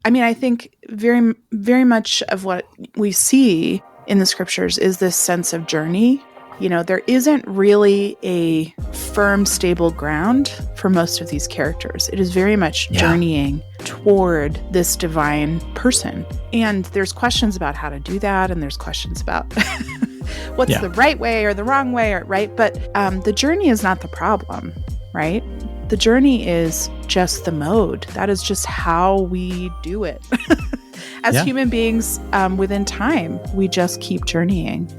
I mean, I think very, very much of what we see in the scriptures is this sense of journey. You know, there isn't really a firm, stable ground for most of these characters. It is very much journeying toward this divine person. And there's questions about how to do that. And there's questions about what's the right way or the wrong way, or right. But the journey is not the problem, right? The journey is just the mode. That is just how we do it. As human beings within time, we just keep journeying.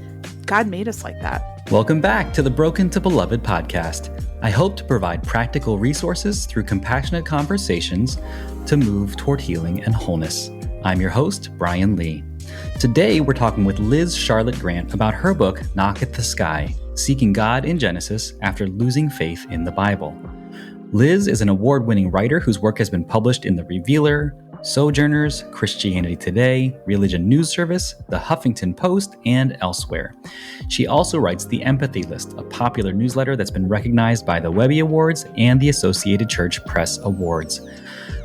God made us like that. Welcome back to the Broken to Beloved podcast. I hope to provide practical resources through compassionate conversations to move toward healing and wholeness. I'm your host, Brian Lee. Today, we're talking with Liz Charlotte Grant about her book, Knock at the Sky, Seeking God in Genesis After Losing Faith in the Bible. Liz is an award-winning writer whose work has been published in The Revealer, Sojourners, Christianity Today, Religion News Service, The Huffington Post, and elsewhere. She also writes The Empathy List, a popular newsletter that's been recognized by the Webby Awards and the Associated Church Press Awards.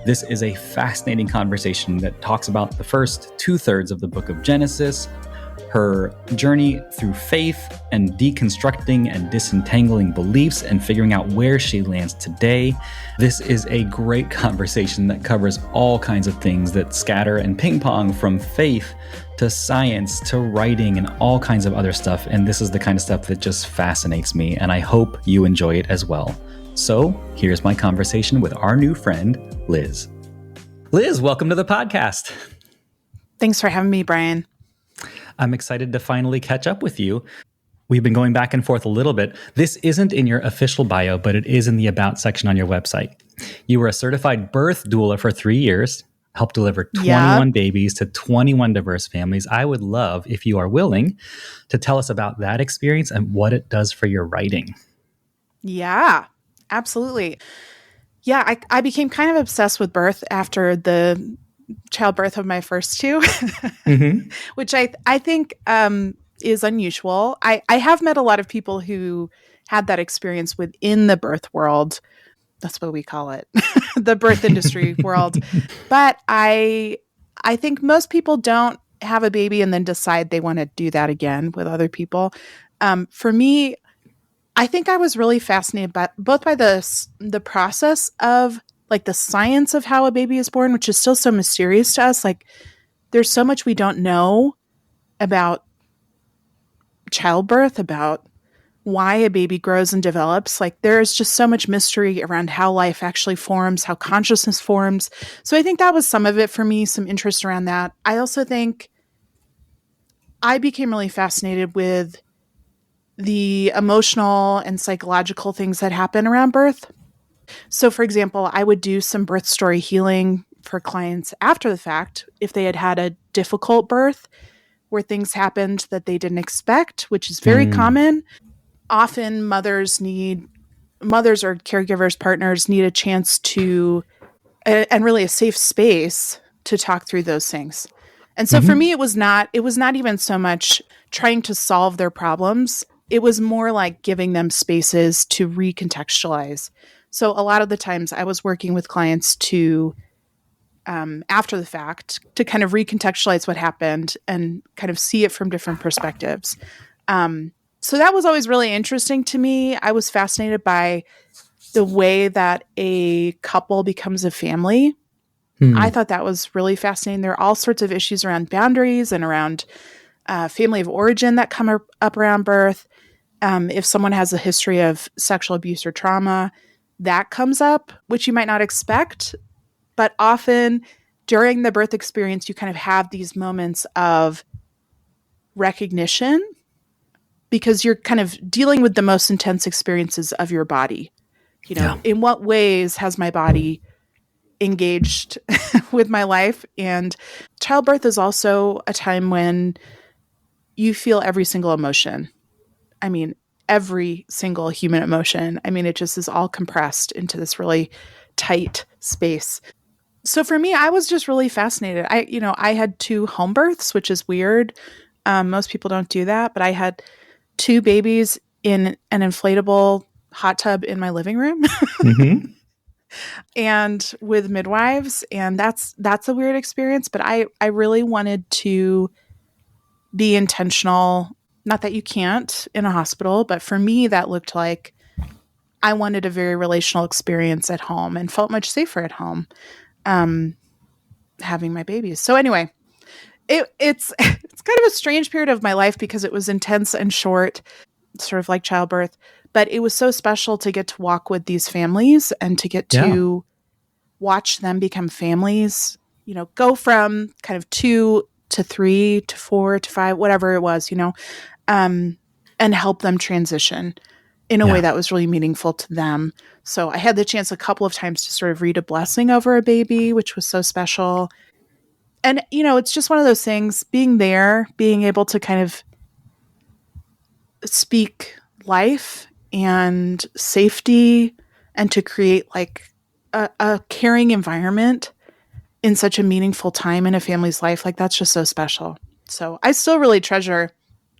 This is a fascinating conversation that talks about the first two-thirds of the book of Genesis, her journey through faith and deconstructing and disentangling beliefs and figuring out where she lands today. This is a great conversation that covers all kinds of things that scatter and ping pong from faith to science to writing and all kinds of other stuff. And this is the kind of stuff that just fascinates me, and I hope you enjoy it as well. So here's my conversation with our new friend, Liz. Liz, welcome to the podcast. Thanks for having me, Brian. I'm excited to finally catch up with you. We've been going back and forth a little bit. This isn't in your official bio, but it is in the About section on your website. You were a certified birth doula for 3 years, helped deliver 21 babies to 21 diverse families. I would love, if you are willing, to tell us about that experience and what it does for your writing. Yeah, absolutely. Yeah, I became kind of obsessed with birth after the childbirth of my first two, which I think is unusual. I have met a lot of people who had that experience within the birth world. That's what we call it, the birth industry world. But I think most people don't have a baby and then decide they want to do that again with other people. For me, I think I was really fascinated by the process of like the science of how a baby is born, which is still so mysterious to us. Like there's so much we don't know about childbirth, about why a baby grows and develops. Like there's just so much mystery around how life actually forms, how consciousness forms. So I think that was some of it for me, some interest around that. I also think I became really fascinated with the emotional and psychological things that happen around birth. So, for example, I would do some birth story healing for clients after the fact if they had had a difficult birth where things happened that they didn't expect, which is very common. Often mothers or caregivers, partners need a chance to, and really a safe space to talk through those things. And so for me, it was not even so much trying to solve their problems. It was more like giving them spaces to recontextualize. So a lot of the times I was working with clients to, after the fact, to kind of recontextualize what happened and kind of see it from different perspectives. So that was always really interesting to me. I was fascinated by the way that a couple becomes a family. I thought that was really fascinating. There are all sorts of issues around boundaries and around family of origin that come up around birth. If someone has a history of sexual abuse or trauma, that comes up, which you might not expect. But often during the birth experience, you kind of have these moments of recognition because you're kind of dealing with the most intense experiences of your body. You know, in what ways has my body engaged with my life? And childbirth is also a time when you feel every single emotion. I mean, every single human emotion. I mean, it just is all compressed into this really tight space. So for me, I was just really fascinated. I had 2 home births, which is weird. Most people don't do that, but I had 2 babies in an inflatable hot tub in my living room. and with midwives, and that's a weird experience, but I really wanted to be intentional. Not that you can't in a hospital, but for me that looked like I wanted a very relational experience at home and felt much safer at home, um, having my babies. So anyway, it's it's kind of a strange period of my life because it was intense and short, sort of like childbirth, but it was so special to get to walk with these families and to get Yeah. to watch them become families, go from kind of 2 to 3 to 4 to 5, whatever it was, and help them transition in a way Yeah. that was really meaningful to them. So I had the chance a couple of times to sort of read a blessing over a baby, which was so special. And, it's just one of those things, being there, being able to kind of speak life and safety and to create like a caring environment in such a meaningful time in a family's life. Like that's just so special. So I still really treasure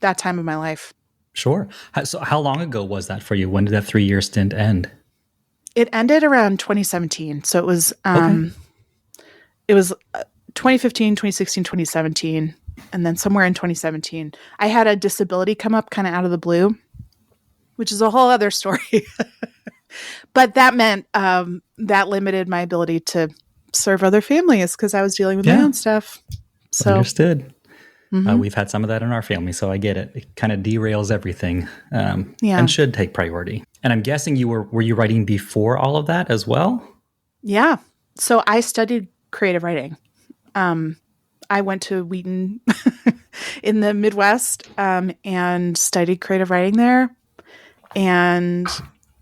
that time of my life. Sure. So how long ago was that for you? When did that 3-year stint end? It ended around 2017. So Okay. it was 2015, 2016, 2017. And then somewhere in 2017, I had a disability come up kind of out of the blue, which is a whole other story. But that meant that limited my ability to serve other families because I was dealing with my Yeah. own stuff. So, Understood. mhm, We've had some of that in our family, so I get it. It kind of derails everything, yeah. and should take priority. And I'm guessing were you writing before all of that as well? Yeah. So I studied creative writing. Um, I went to Wheaton in the Midwest and studied creative writing there and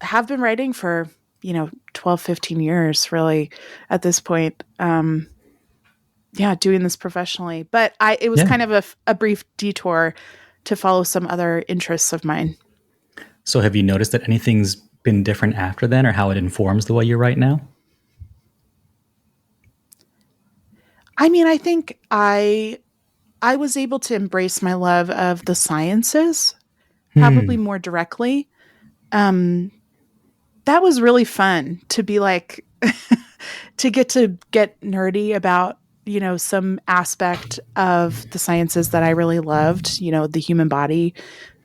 have been writing for, 12, 15 years really at this point. Yeah, doing this professionally. But it was Yeah. kind of a brief detour to follow some other interests of mine. So have you noticed that anything's been different after then, or how it informs the way you write now? I mean, I think I was able to embrace my love of the sciences probably Hmm. more directly. Um, that was really fun to be like to get nerdy about, some aspect of the sciences that I really loved, the human body,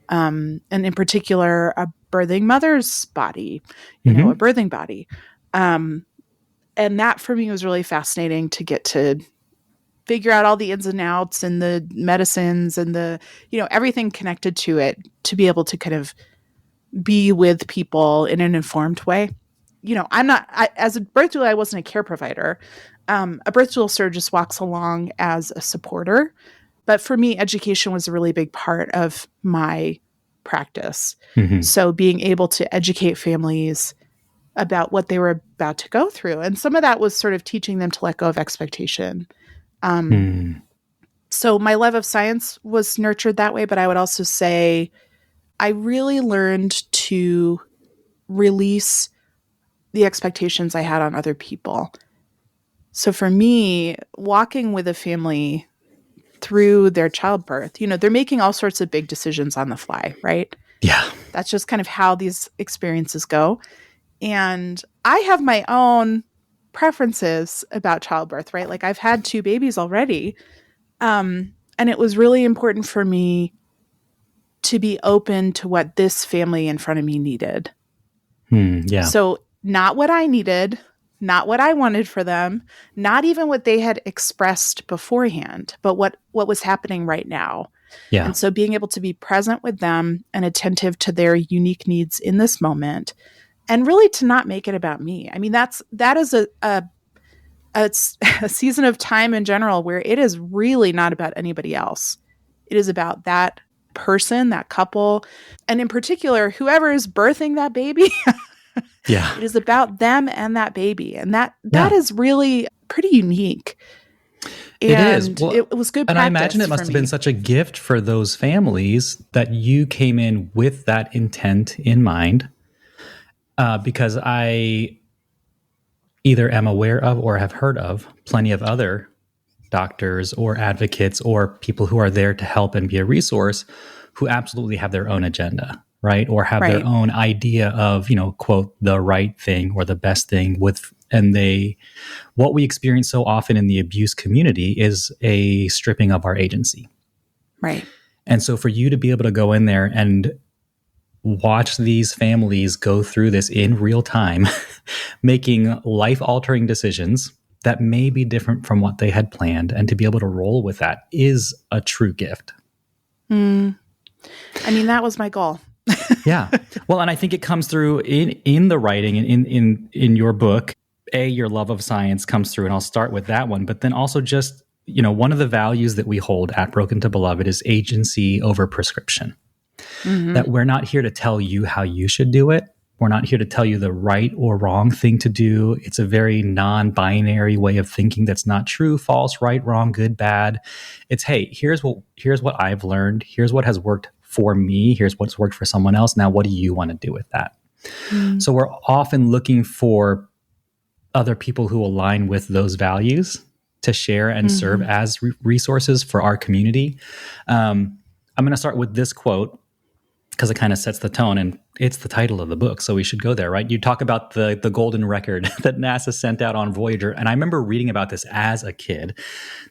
and in particular, a birthing mother's body, a Hmm. birthing body. Um, and that for me was really fascinating to get to figure out all the ins and outs and the medicines and the, everything connected to it to be able to kind of be with people in an informed way. As a birth doula, I wasn't a care provider. A birth doula sort of just walks along as a supporter. But for me, education was a really big part of my practice. Hmm. So being able to educate families about what they were about to go through. And some of that was sort of teaching them to let go of expectation. Um, Hmm. so my love of science was nurtured that way, but I would also say I really learned to release the expectations I had on other people. So for me, walking with a family through their childbirth, they're making all sorts of big decisions on the fly, right? Yeah. That's just kind of how these experiences go. And I have my own preferences about childbirth, right? Like I've had 2 babies already. And it was really important for me to be open to what this family in front of me needed. Hmm. Yeah. So, not what I needed, not what I wanted for them, not even what they had expressed beforehand, but what was happening right now. Yeah. And so being able to be present with them and attentive to their unique needs in this moment and really to not make it about me. I mean, that is a season of time in general where it is really not about anybody else. It is about that person, that couple, and in particular, whoever is birthing that baby. Yeah. It is about them and that baby. And that Yeah. is really pretty unique. It is. And Well, it was good and I imagine practice it for must have been me. such a gift for those families that you came in with that intent in mind, because I either am aware of or have heard of plenty of other doctors or advocates or people who are there to help and be a resource who absolutely have their own agenda. right? Or have their Right. own idea of, quote, the right thing or the best thing what we experience so often in the abuse community is a stripping of our agency. Right. And so for you to be able to go in there and watch these families go through this in real time, making life altering decisions that may be different from what they had planned, and to be able to roll with that is a true gift. Mm. I mean, that was my goal. Yeah. Well, and I think it comes through in the writing and in your book. Your love of science comes through, and I'll start with that one. But then also just, one of the values that we hold at Broken to Beloved is agency over prescription. Mm-hmm. That we're not here to tell you how you should do it. We're not here to tell you the right or wrong thing to do. It's a very non-binary way of thinking that's not true, false, right, wrong, good, bad. It's, hey, here's what I've learned. Here's what has worked for me. Here's what's worked for someone else. Now, what do you want to do with that? Mm-hmm. So we're often looking for other people who align with those values to share and serve as resources for our community. I'm going to start with this quote because it kind of sets the tone, and it's the title of the book, so we should go there, right? You talk about the golden record that NASA sent out on Voyager, and I remember reading about this as a kid.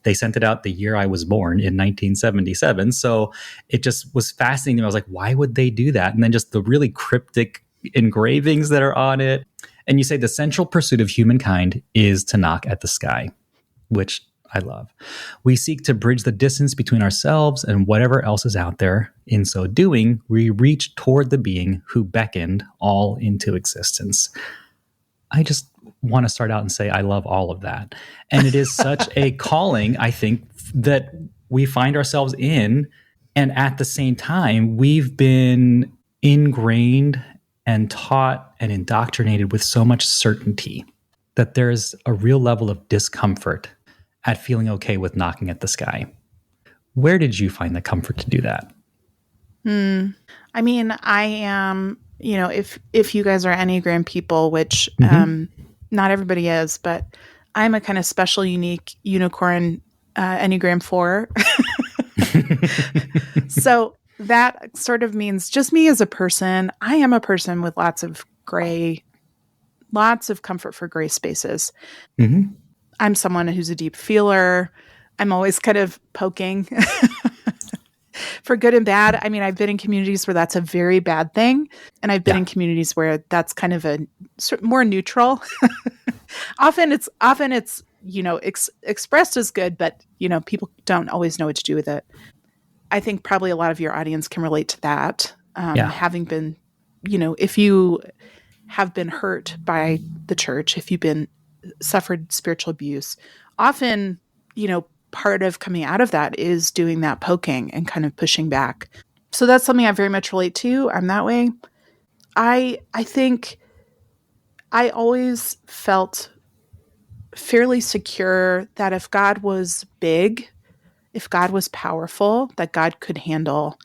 They sent it out the year I was born in 1977, so it just was fascinating. I was like, why would they do that? And then just the really cryptic engravings that are on it. And you say the central pursuit of humankind is to knock at the sky, which I love. We seek to bridge the distance between ourselves and whatever else is out there. In so doing, we reach toward the being who beckoned all into existence. I just want to start out and say I love all of that. And it is such a calling, I think, that we find ourselves in. And at the same time, we've been ingrained and taught and indoctrinated with so much certainty that there's a real level of discomfort at feeling okay with knocking at the sky. Where did you find the comfort to do that? I mean, I am, if you guys are Enneagram people, which not everybody is, but I'm a kind of special, unique unicorn Enneagram 4. So that sort of means just me as a person. I am a person with lots of comfort for gray spaces. Mm-hmm. I'm someone who's a deep feeler. I'm always kind of poking for good and bad. I mean, I've been in communities where that's a very bad thing. And I've been in communities where that's kind of a more neutral. Often it's expressed as good, but, people don't always know what to do with it. I think probably a lot of your audience can relate to that. Having been, if you have been hurt by the church, if you've been suffered spiritual abuse, often, part of coming out of that is doing that poking and kind of pushing back. So that's something I very much relate to. I'm that way. I think I always felt fairly secure that if God was big, if God was powerful, that God could handle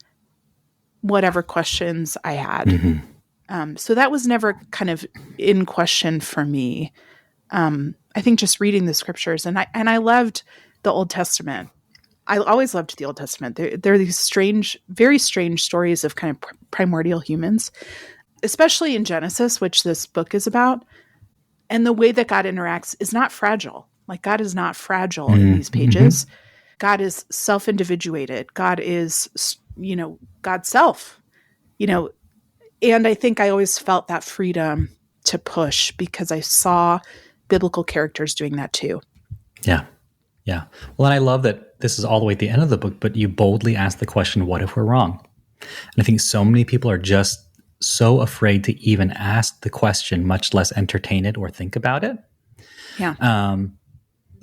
whatever questions I had. Mm-hmm. So that was never kind of in question for me. I think just reading the scriptures, and I loved the Old Testament. I always loved the Old Testament. There are these very strange stories of kind of primordial humans, especially in Genesis, which this book is about. And the way that God interacts is not fragile. Like, God is not fragile in these pages. Mm-hmm. God is self-individuated. God is, God's self, and I think I always felt that freedom to push because I saw biblical characters doing that too. Yeah. Yeah. Well, and I love that this is all the way at the end of the book, but you boldly ask the question, what if we're wrong? And I think so many people are just so afraid to even ask the question, much less entertain it or think about it. Yeah.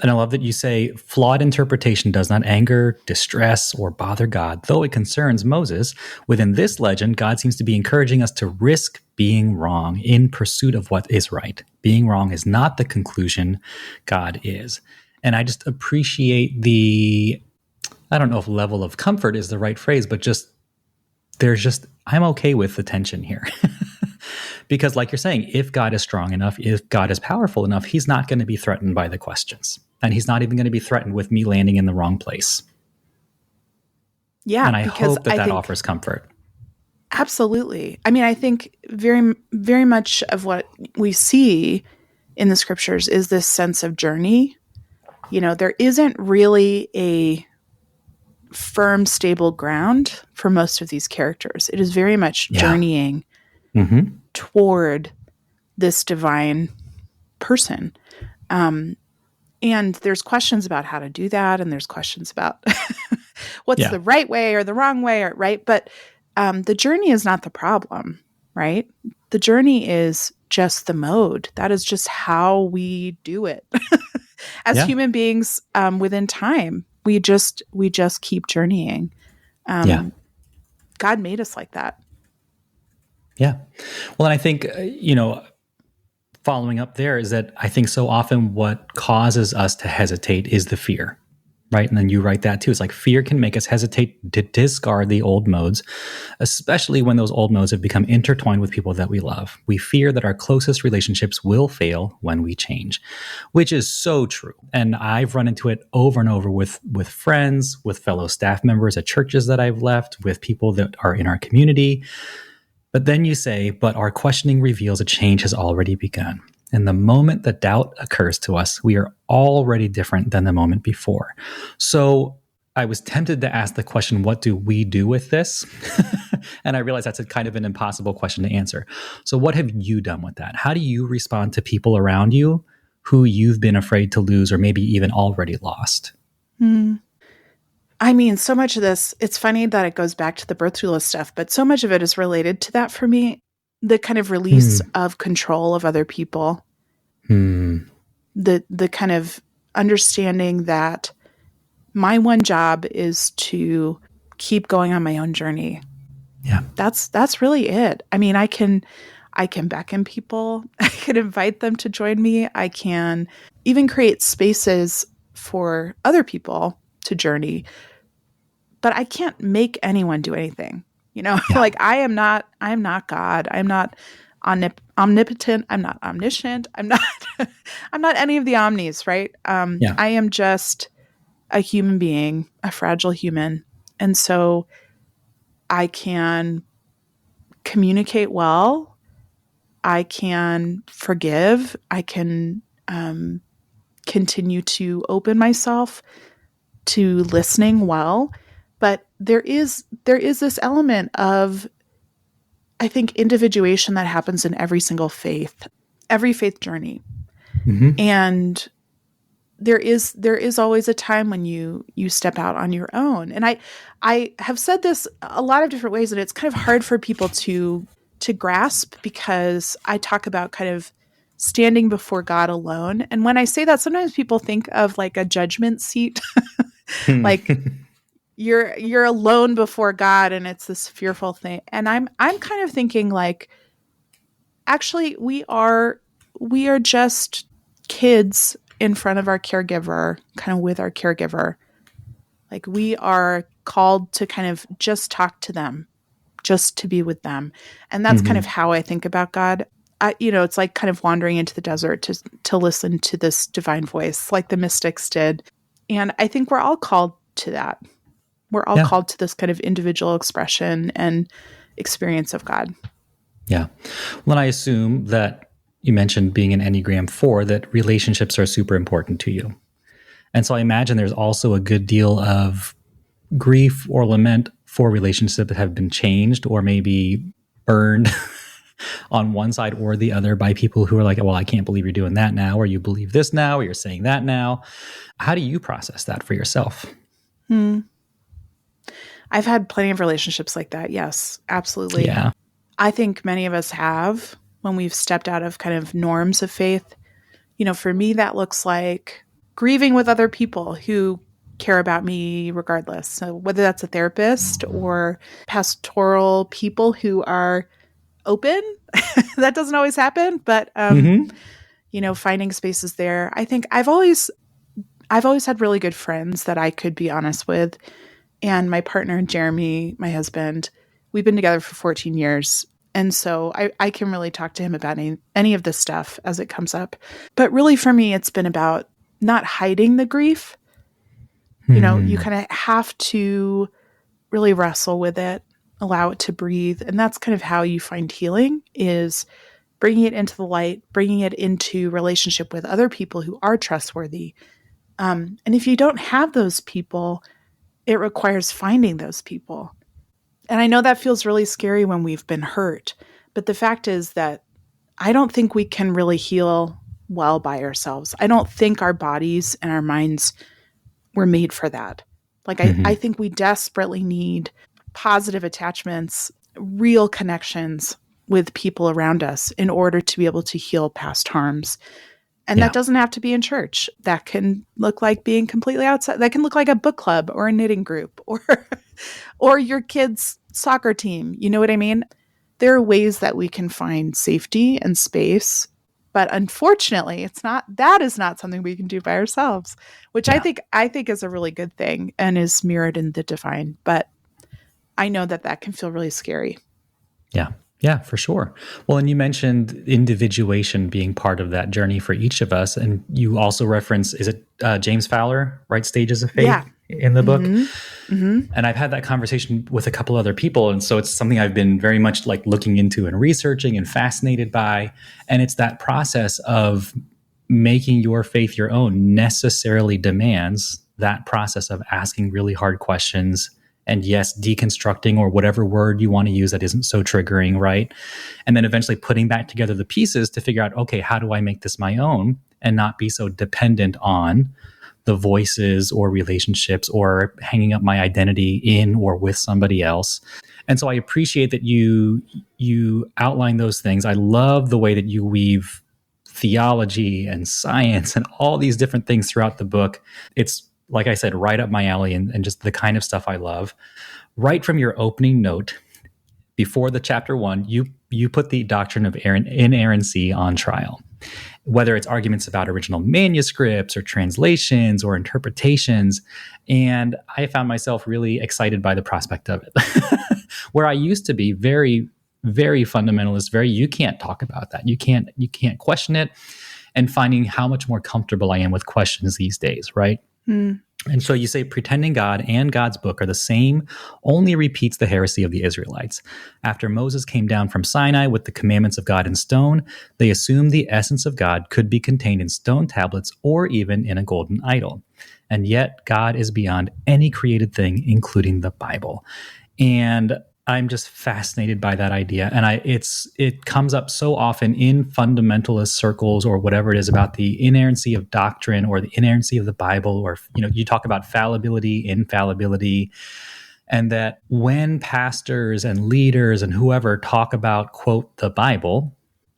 And I love that you say flawed interpretation does not anger, distress, or bother God, though it concerns Moses. Within this legend, God seems to be encouraging us to risk being wrong in pursuit of what is right. Being wrong is not the conclusion. God is. And I just appreciate I don't know if level of comfort is the right phrase, but I'm okay with the tension here. Because like you're saying, if God is strong enough, if God is powerful enough, he's not going to be threatened by the questions. And he's not even going to be threatened with me landing in the wrong place. Yeah. And I hope that offers comfort. Absolutely. I mean, I think very, very much of what we see in the scriptures is this sense of journey. There isn't really a firm, stable ground for most of these characters. It is very much Yeah. journeying Mm-hmm. toward this divine person. Um, and there's questions about how to do that, and there's questions about what's Yeah. the right way or the wrong way, or right. But the journey is not the problem, right? The journey is just the mode. That is just how we do it as Yeah. human beings within time. We just keep journeying. Yeah. God made us like that. Yeah. Well, and I think, following up there is that I think so often what causes us to hesitate is the fear, right? And then you write that too. It's like fear can make us hesitate to discard the old modes, especially when those old modes have become intertwined with people that we love. We fear that our closest relationships will fail when we change, which is so true. And I've run into it over and over with friends, with fellow staff members at churches that I've left, with people that are in our community. But then you say, but our questioning reveals a change has already begun. And the moment that doubt occurs to us, we are already different than the moment before. So I was tempted to ask the question, what do we do with this? And I realized that's a kind of an impossible question to answer. So what have you done with that? How do you respond to people around you who you've been afraid to lose or maybe even already lost? Hmm. I mean, so much of this, it's funny that it goes back to the birth doula stuff, but so much of it is related to that for me. The kind of release of control of other people. The kind of understanding that my one job is to keep going on my own journey. Yeah. That's really it. I mean, I can beckon people. I can invite them to join me. I can even create spaces for other people to journey. But I can't make anyone do anything. Yeah. Like I am not God. I'm not omnipotent. I'm not omniscient. I'm not any of the omnis, right? Yeah. I am just a human being, a fragile human. And so I can communicate well. I can forgive. I can continue to open myself to listening well. But there is this element of, I think, individuation that happens in every single faith journey. Mm-hmm. And there is always a time when you step out on your own. And I have said this a lot of different ways, and it's kind of hard for people to grasp, because I talk about kind of standing before God alone. And when I say that, sometimes people think of like a judgment seat, like you're alone before God, and it's this fearful thing. And I'm kind of thinking like, actually, we are just kids in front of our caregiver, kind of with our caregiver. Like we are called to kind of just talk to them, just to be with them. And that's kind of how I think about God. It's like kind of wandering into the desert to listen to this divine voice, like the mystics did. And I think we're all called to that. We're all called to this kind of individual expression and experience of God. Yeah. Well, I assume that you mentioned being an Enneagram 4, that relationships are super important to you. And so I imagine there's also a good deal of grief or lament for relationships that have been changed or maybe burned on one side or the other by people who are like, well, I can't believe you're doing that now, or you believe this now, or you're saying that now. How do you process that for yourself? I've had plenty of relationships like that. Yes, absolutely. Yeah. I think many of us have, when we've stepped out of kind of norms of faith. For me, that looks like grieving with other people who care about me regardless. So whether that's a therapist or pastoral people who are open, that doesn't always happen, but finding spaces there. I think I've always had really good friends that I could be honest with. And my partner, Jeremy, my husband, we've been together for 14 years. And so I can really talk to him about any of this stuff as it comes up. But really for me, it's been about not hiding the grief. You kind of have to really wrestle with it allow it to breathe. And that's kind of how you find healing, is bringing it into the light, bringing it into relationship with other people who are trustworthy. And if you don't have those people, it requires finding those people. And I know that feels really scary when we've been hurt, but the fact is that I don't think we can really heal well by ourselves. I don't think our bodies and our minds were made for that. Like, I think we desperately need positive attachments, real connections with people around us in order to be able to heal past harms. And Yeah. that doesn't have to be in church. That can look like being completely outside. That can look like a book club or a knitting group or your kids' soccer team. You know what I mean? There are ways that we can find safety and space, but unfortunately, that is not something we can do by ourselves, which Yeah. I think is a really good thing and is mirrored in the divine. But I know that can feel really scary. Yeah. Yeah, for sure. Well, and you mentioned individuation being part of that journey for each of us. And you also reference, is it James Fowler, Right Stages of Yeah. Faith in the book? Mm-hmm. And I've had that conversation with a couple other people. And so it's something I've been very much like looking into and researching and fascinated by. And it's that process of making your faith your own necessarily demands that process of asking really hard questions, and yes, deconstructing, or whatever word you want to use that isn't so triggering, right? And then eventually putting back together the pieces to figure out, okay, how do I make this my own and not be so dependent on the voices or relationships or hanging up my identity in or with somebody else. And so I appreciate that you outline those things. I love the way that you weave theology and science and all these different things throughout the book. It's, like I said, right up my alley, and just the kind of stuff I love. Right from your opening note, before the chapter 1, you put the doctrine of inerrancy on trial. Whether it's arguments about original manuscripts or translations or interpretations. And I found myself really excited by the prospect of it. Where I used to be very, very fundamentalist, you can't talk about that. You can't question it. And finding how much more comfortable I am with questions these days, right? Mm. And so you say pretending God and God's book are the same only repeats the heresy of the Israelites. After Moses came down from Sinai with the commandments of God in stone, they assumed the essence of God could be contained in stone tablets or even in a golden idol. And yet God is beyond any created thing, including the Bible. And I'm just fascinated by that idea. And it comes up so often in fundamentalist circles or whatever it is about the inerrancy of doctrine or the inerrancy of the Bible, or, you talk about fallibility, infallibility, and that when pastors and leaders and whoever talk about, quote, the Bible,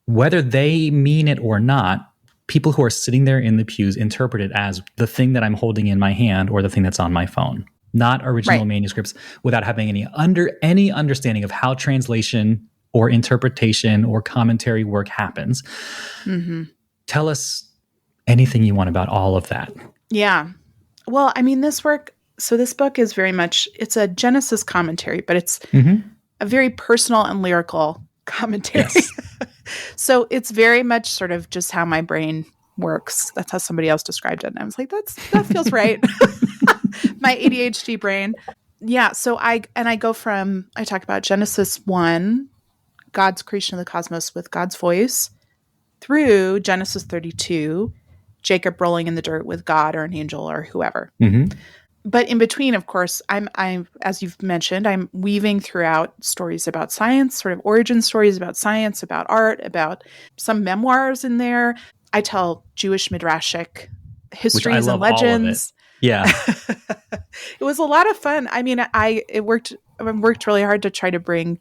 whether they mean it or not, people who are sitting there in the pews interpret it as the thing that I'm holding in my hand or the thing that's on my phone. Not original Right. manuscripts, without having any understanding of how translation or interpretation or commentary work happens. Mm-hmm. Tell us anything you want about all of that. Yeah. Well, I mean, this book is very much, it's a Genesis commentary, but it's a very personal and lyrical commentary. Yes. So it's very much sort of just how my brain works. That's how somebody else described it. And I was like, that feels right. My ADHD brain. Yeah. So I talk about Genesis 1, God's creation of the cosmos with God's voice, through Genesis 32, Jacob rolling in the dirt with God or an angel or whoever. Mm-hmm. But in between, of course, I'm as you've mentioned, I'm weaving throughout stories about science, sort of origin stories about science, about art, about some memoirs in there. I tell Jewish midrashic histories and legends. Yeah. It was a lot of fun. I mean, I worked really hard to try to bring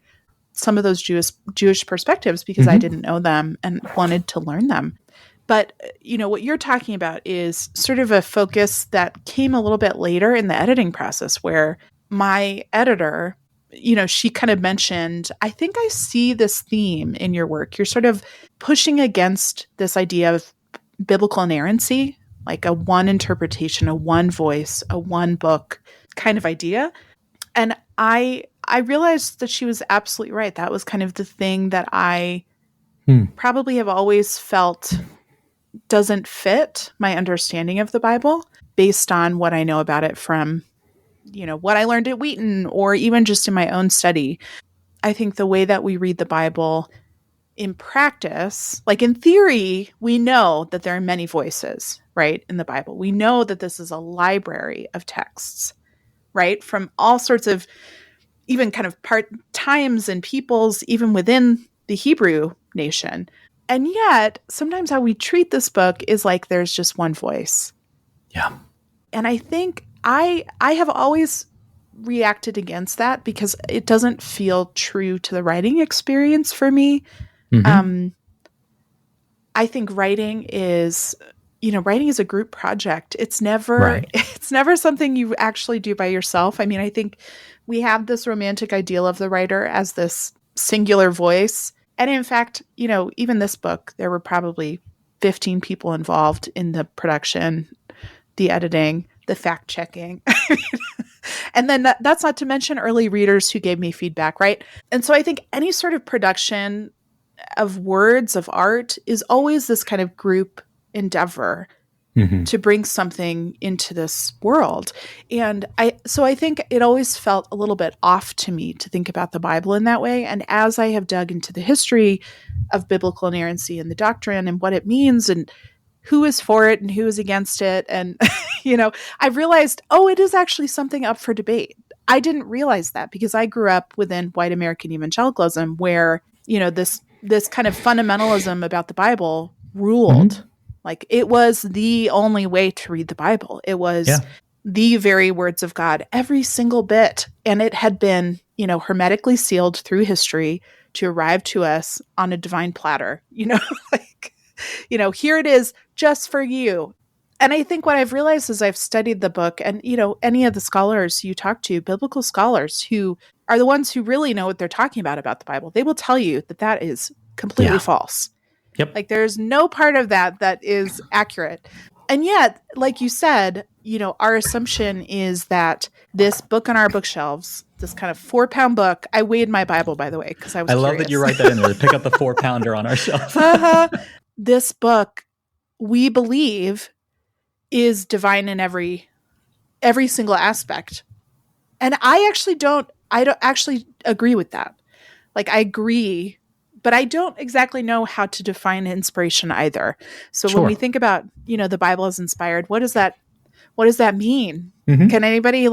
some of those Jewish perspectives because I didn't know them and wanted to learn them. But, what you're talking about is sort of a focus that came a little bit later in the editing process, where my editor, she kind of mentioned, I think I see this theme in your work. You're sort of pushing against this idea of biblical inerrancy, like a one interpretation, a one voice, a one book kind of idea. And I realized that she was absolutely right. That was kind of the thing that I probably have always felt doesn't fit my understanding of the Bible based on what I know about it from what I learned at Wheaton or even just in my own study. I think the way that we read the Bible in practice, like in theory, we know that there are many voices, right, in the Bible. We know that this is a library of texts, right, from all sorts of even kind of times and peoples, even within the Hebrew nation. And yet, sometimes how we treat this book is like there's just one voice. Yeah. And I think I have always reacted against that because it doesn't feel true to the writing experience for me. Mm-hmm. I think writing is a group project. It's never Right. it's never something you actually do by yourself. I mean, I think we have this romantic ideal of the writer as this singular voice. And in fact, even this book, there were probably 15 people involved in the production, the editing, the fact checking. And then that's not to mention early readers who gave me feedback, right? And so I think any sort of production of words, of art, is always this kind of group endeavor Mm-hmm. to bring something into this world. And I think it always felt a little bit off to me to think about the Bible in that way. And as I have dug into the history of biblical inerrancy and the doctrine and what it means and who is for it and who is against it, and I've realized, it is actually something up for debate. I didn't realize that because I grew up within white American evangelicalism where, this kind of fundamentalism about the Bible ruled. Mm-hmm. Like it was the only way to read the Bible. It was Yeah. the very words of God, every single bit. And it had been, hermetically sealed through history to arrive to us on a divine platter, like, here it is just for you. And I think what I've realized as I've studied the book and, any of the scholars you talk to, biblical scholars who are the ones who really know what they're talking about the Bible, they will tell you that that is completely Yeah. false. Yep. Like there's no part of that is accurate. And yet, like you said, our assumption is that this book on our bookshelves, this kind of 4-pound book, I weighed my Bible, by the way, because I was I love curious. that you write that in there to pick up the 4-pounder on our shelf. This book, we believe, is divine in every single aspect. And I don't actually agree with that. Like I agree, but I don't exactly know how to define inspiration either. So Sure. when we think about, the Bible is inspired, what does that mean? Mm-hmm. Can anybody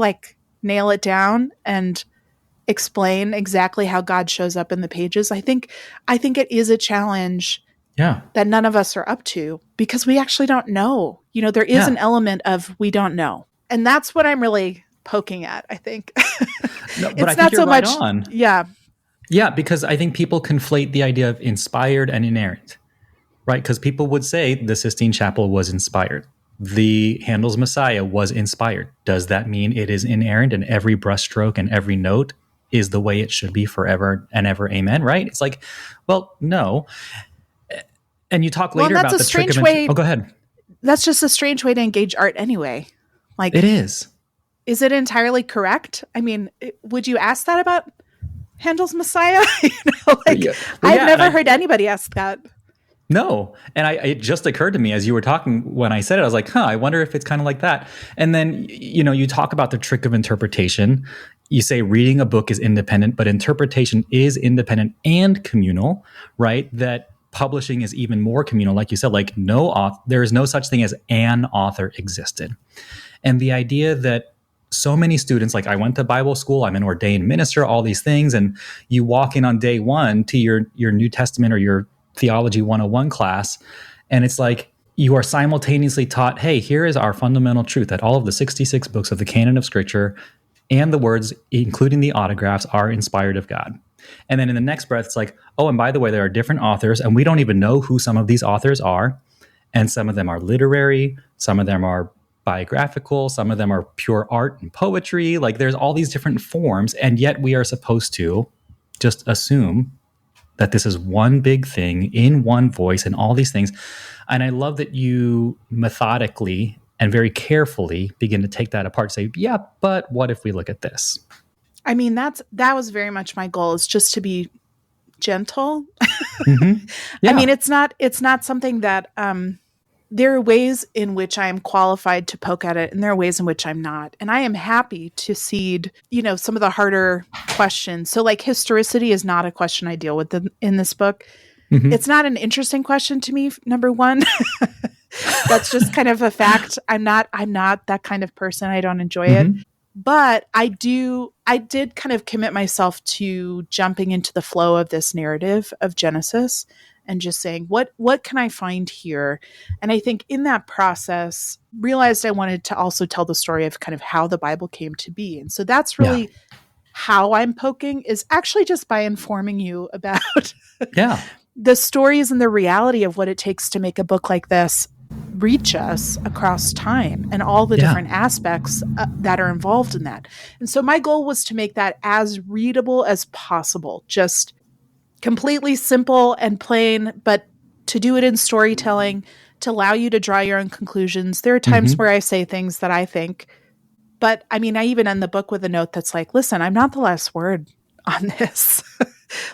nail it down and explain exactly how God shows up in the pages? I think it is a challenge that none of us are up to because we actually don't know. There is an element of we don't know. And that's what I'm really poking at, I think. No, but It's I think not you're so right much. on. Yeah. Yeah, because I think people conflate the idea of inspired and inerrant, right? Because people would say the Sistine Chapel was inspired. The Handel's Messiah was inspired. Does that mean it is inerrant and every brushstroke and every note is the way it should be forever and ever? Amen, right? It's like, well, no. And you talk later about the trick of... Oh, go ahead. That's just a strange way to engage art anyway. Like it is it entirely correct? I mean, would you ask that about Handel's Messiah? I've never heard anybody ask that. No. And it just occurred to me as you were talking when I said it, I was like, I wonder if it's kind of like that. And then, you talk about the trick of interpretation. You say reading a book is independent, but interpretation is independent and communal, right? That publishing is even more communal. Like you said, like there is no such thing as an author existed. And the idea that so many students, like I went to Bible school, I'm an ordained minister, all these things, and you walk in on day one to your New Testament or your Theology 101 class, and it's like you are simultaneously taught, hey, here is our fundamental truth that all of the 66 books of the canon of Scripture and the words, including the autographs, are inspired of God. And then in the next breath, it's like, oh, and by the way, there are different authors, and we don't even know who some of these authors are, and some of them are literary, some of them are biographical, some of them are pure art and poetry. Like there's all these different forms, and yet we are supposed to just assume that this is one big thing in one voice and all these things. And I love that you methodically and very carefully begin to take that apart, say, yeah, but what if we look at this? I mean, that was very much my goal, is just to be gentle. Mm-hmm. Yeah. I mean, it's not something that there are ways in which I am qualified to poke at it, and there are ways in which I'm not. And I am happy to cede, some of the harder questions. So, like, historicity is not a question I deal with in this book. Mm-hmm. It's not an interesting question to me, number one. That's just kind of a fact. I'm not that kind of person. I don't enjoy it. Mm-hmm. But I did kind of commit myself to jumping into the flow of this narrative of Genesis and just saying, what can I find here? And I think in that process, realized I wanted to also tell the story of kind of how the Bible came to be. And so that's Yeah. really how I'm poking, is actually just by informing you about Yeah. the stories and the reality of what it takes to make a book like this reach us across time and all the different aspects that are involved in that. And so my goal was to make that as readable as possible, just completely simple and plain, but to do it in storytelling, to allow you to draw your own conclusions. There are times where I say things that I think, but I mean, I even end the book with a note that's like, listen, I'm not the last word on this.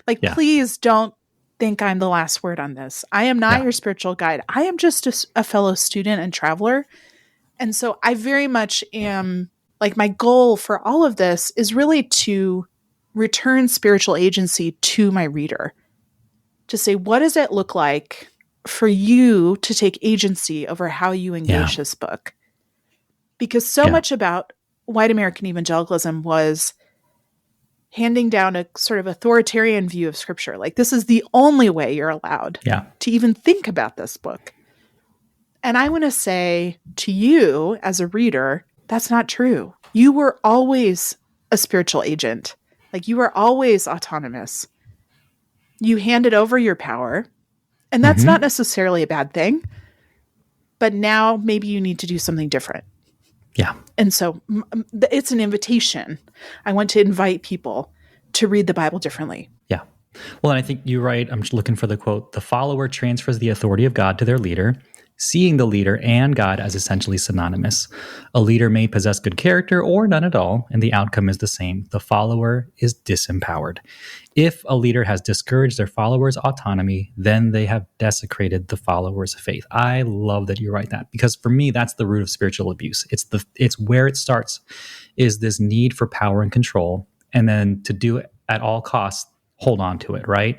Like, please don't think I'm the last word on this. I am not your spiritual guide. I am just a fellow student and traveler. And so I very much am, like, my goal for all of this is really to return spiritual agency to my reader, to say, what does it look like for you to take agency over how you engage this book? Because so much about white American evangelicalism was handing down a sort of authoritarian view of scripture. Like, this is the only way you're allowed to even think about this book. And I want to say to you as a reader, that's not true. You were always a spiritual agent. Like, you were always autonomous. You handed over your power, and that's not necessarily a bad thing. But now maybe you need to do something different. Yeah. And so it's an invitation. I want to invite people to read the Bible differently. Yeah. Well, and I think you're right. I'm just looking for the quote. The follower transfers the authority of God to their leader, seeing the leader and God as essentially synonymous. A leader may possess good character or none at all, and the outcome is the same. The follower is disempowered. If a leader has discouraged their followers' autonomy, then they have desecrated the followers' faith. I love that you write that, because for me, that's the root of spiritual abuse. It's where it starts, is this need for power and control, and then to do it at all costs, hold on to it, right?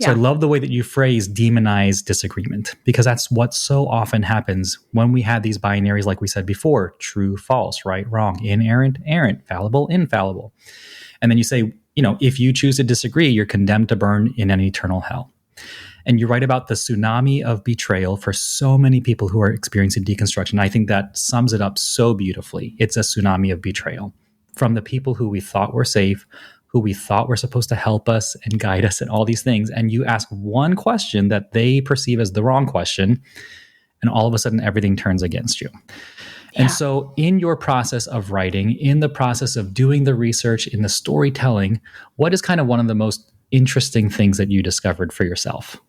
So I love the way that you phrase demonize disagreement, because that's what so often happens when we have these binaries, like we said before, true, false, right, wrong, inerrant, errant, fallible, infallible. And then you say, if you choose to disagree, you're condemned to burn in an eternal hell. And you write about the tsunami of betrayal for so many people who are experiencing deconstruction. I think that sums it up so beautifully. It's a tsunami of betrayal from the people who we thought were safe, who we thought were supposed to help us and guide us and all these things. And you ask one question that they perceive as the wrong question, and all of a sudden everything turns against you. Yeah. And so in your process of writing, in the process of doing the research, in the storytelling, what is kind of one of the most interesting things that you discovered for yourself?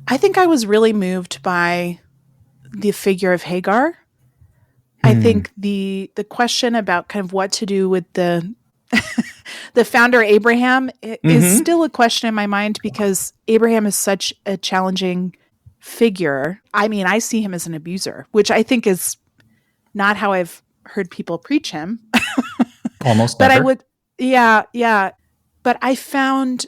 I think I was really moved by the figure of Hagar. I think the question about kind of what to do with the founder Abraham is still a question in my mind, because Abraham is such a challenging figure. I mean, I see him as an abuser, which I think is not how I've heard people preach him. Almost but never. I would, yeah. But I found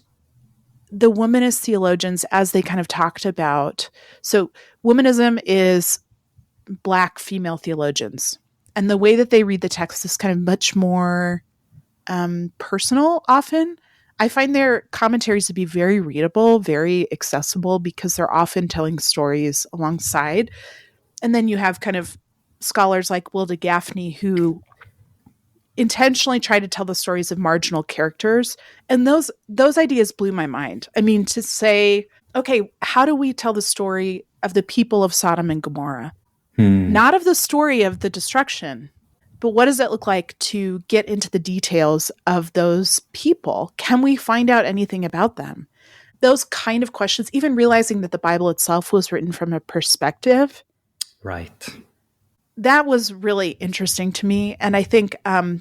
the womanist theologians, as they kind of talked about, so womanism is Black female theologians. And the way that they read the text is kind of much more personal often. I find their commentaries to be very readable, very accessible, because they're often telling stories alongside. And then you have kind of scholars like Wilda Gaffney, who intentionally try to tell the stories of marginal characters. And those ideas blew my mind. I mean, to say, okay, how do we tell the story of the people of Sodom and Gomorrah? Not of the story of the destruction, but what does it look like to get into the details of those people? Can we find out anything about them? Those kind of questions, even realizing that the Bible itself was written from a perspective. Right. That was really interesting to me. And I think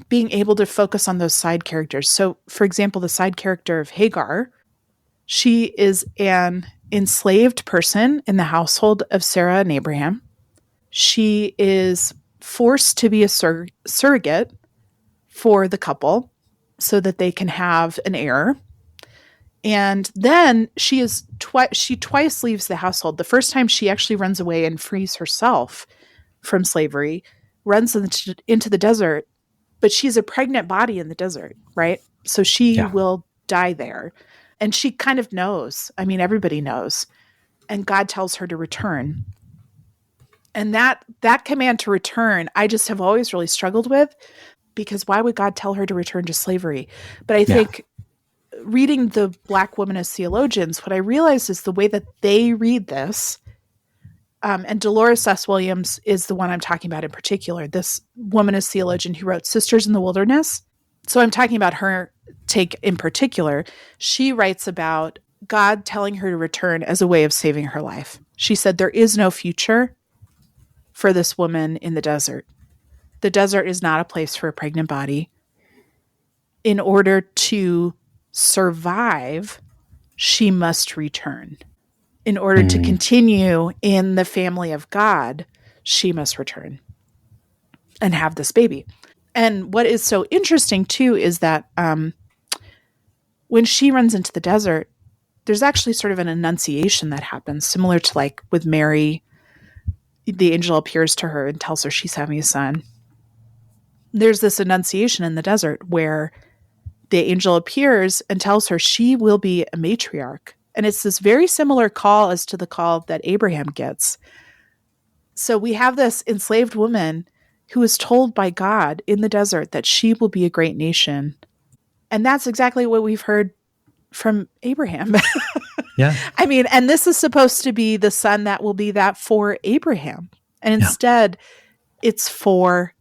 being able to focus on those side characters. So, for example, the side character of Hagar, she is an enslaved person in the household of Sarah and Abraham. She is forced to be a surrogate for the couple so that they can have an heir. And then she twice leaves the household. The first time she actually runs away and frees herself from slavery, runs into the desert, but she's a pregnant body in the desert, right? So she Yeah. will die there. And she kind of knows. I mean, everybody knows. And God tells her to return. And that command to return, I just have always really struggled with, because why would God tell her to return to slavery? But I Yeah. think reading the Black womanist theologians, what I realized is the way that they read this, and Dolores S. Williams is the one I'm talking about in particular, this womanist theologian who wrote Sisters in the Wilderness. So I'm talking about her take in particular. She writes about God telling her to return as a way of saving her life. She said, there is no future for this woman in the desert. The desert is not a place for a pregnant body. In order to survive, she must return. In order to continue in the family of God, she must return and have this baby. And what is so interesting, too, is that when she runs into the desert, there's actually sort of an annunciation that happens, similar to like with Mary. The angel appears to her and tells her she's having a son. There's this annunciation in the desert where the angel appears and tells her she will be a matriarch. And it's this very similar call as to the call that Abraham gets. So we have this enslaved woman who is told by God in the desert that she will be a great nation. And that's exactly what we've heard from Abraham. Yeah. I mean, and this is supposed to be the son that will be that for Abraham. And instead, it's for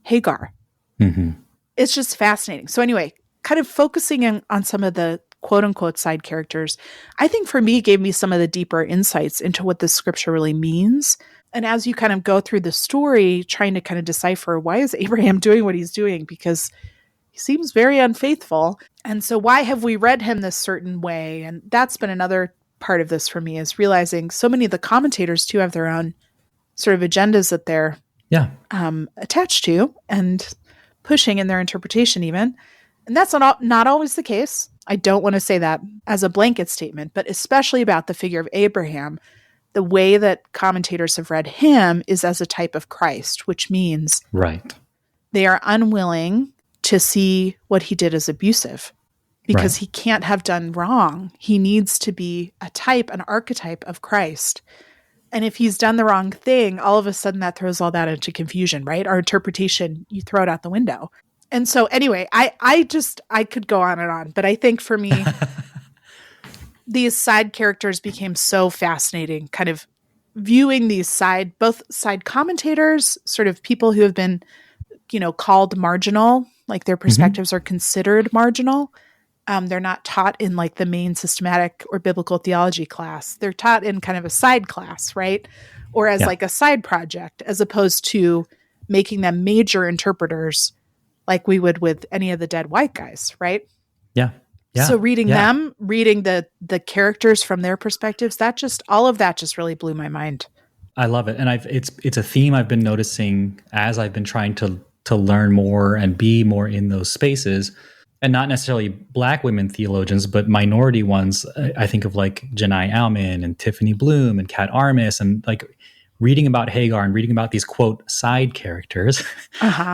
Hagar. Mm-hmm. It's just fascinating. So anyway, kind of focusing on some of the quote unquote side characters, I think for me gave me some of the deeper insights into what this scripture really means. And as you kind of go through the story, trying to kind of decipher, why is Abraham doing what he's doing? Because he seems very unfaithful. And so why have we read him this certain way? And that's been another part of this for me, is realizing so many of the commentators too have their own sort of agendas that they're attached to and pushing in their interpretation even. And that's not always the case. I don't want to say that as a blanket statement, but especially about the figure of Abraham, the way that commentators have read him is as a type of Christ, which means they are unwilling to see what he did as abusive, because he can't have done wrong. He needs to be a type, an archetype of Christ. And if he's done the wrong thing, all of a sudden that throws all that into confusion, right? Our interpretation, you throw it out the window. And so anyway, I could go on and on, but I think for me, these side characters became so fascinating, kind of viewing these both side commentators, sort of people who have been, called marginal, like their perspectives are considered marginal. They're not taught in like the main systematic or biblical theology class. They're taught in kind of a side class, right? Or as like a side project, as opposed to making them major interpreters like we would with any of the dead white guys, right? Yeah. So reading them, reading the characters from their perspectives, all of that just really blew my mind. I love it. And it's a theme I've been noticing as I've been trying to learn more and be more in those spaces. And not necessarily Black women theologians, but minority ones. I think of like Janai Alman and Tiffany Bloom and Kat Armis, and like reading about Hagar and reading about these quote side characters